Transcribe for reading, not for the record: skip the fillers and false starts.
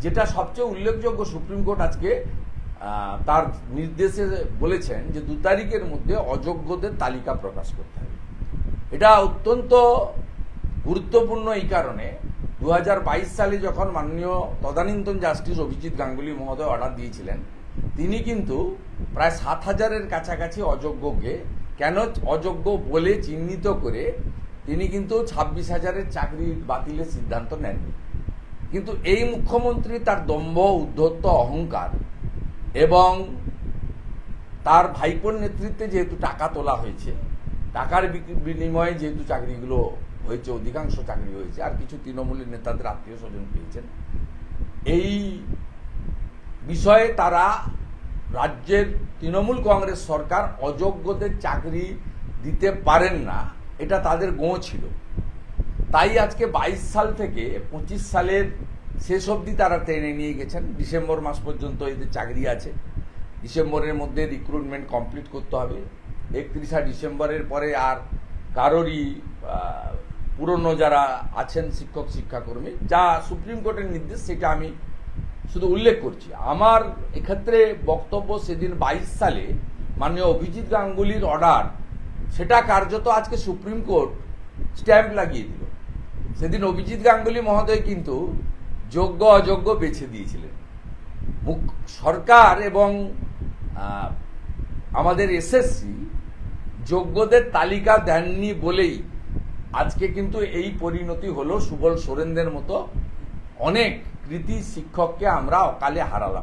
যেটা সবচেয়ে উল্লেখযোগ্য, সুপ্রিম কোর্ট আজকে তার নির্দেশে বলেছেন যে 2 তারিখের মধ্যে অযোগ্যদের তালিকা প্রকাশ করতে হবে। এটা অত্যন্ত গুরুত্বপূর্ণ এই কারণে 2022 সালে যখন মাননীয় তদানীন্তন জাস্টিস অভিজিৎ গাঙ্গুলি মহোদয় অর্ডার দিয়েছিলেন, তিনি কিন্তু প্রায় 7,000-এর কাছাকাছি অযোগ্যকে কেন অযোগ্য বলে চিহ্নিত করে তিনি কিন্তু 26,000-এর চাকরি বাতিলের সিদ্ধান্ত নেননি। কিন্তু এই মুখ্যমন্ত্রী তার দম্ভ, উদ্ধত্ত, অহংকার এবং তার ভাইপোর নেতৃত্বে যেহেতু টাকা তোলা হয়েছে, টাকার বিনিময়ে যেহেতু চাকরিগুলো হয়েছে, অধিকাংশ চাকরি হয়েছে, আর কিছু তৃণমূলের নেতাদের আত্মীয় স্বজন পেয়েছেন, এই বিষয়ে তারা রাজ্যের তৃণমূল কংগ্রেস সরকার অযোগ্যদের চাকরি দিতে পারেন না, এটা তাদের গোঁ ছিল। তাই আজকে 22 সাল থেকে 25 সালের শেষ অবধি তারা টেনে নিয়ে গেছেন। ডিসেম্বর মাস পর্যন্ত এদের চাকরি আছে। ডিসেম্বরের মধ্যে রিক্রুটমেন্ট কমপ্লিট করতে হবে। 31 ডিসেম্বরের পরে আর কারোরই পুরনো যারা আছেন শিক্ষক শিক্ষাকর্মী, যা সুপ্রিম কোর্টের নির্দেশ, সেটা আমি শুধু উল্লেখ করছি। আমার এক্ষেত্রে বক্তব্য, সেদিন 22 সালে মাননীয় অভিজিৎ গাঙ্গুলির অর্ডার, সেটা কার্যত আজকে সুপ্রিম কোর্ট স্ট্যাম্প লাগিয়ে দিল। সেদিন অভিজিৎ গাঙ্গুলি মহোদয় কিন্তু যোগ্য অযোগ্য বেছে দিয়েছিলেন। সরকার এবং আমাদের এসএসসি যোগ্যদের তালিকা দেননি বলেই আজকে কিন্তু এই পরিণতি হলো। সুবল সোরেনদের মতো অনেক কৃতি শিক্ষককে আমরা অকালে হারালাম।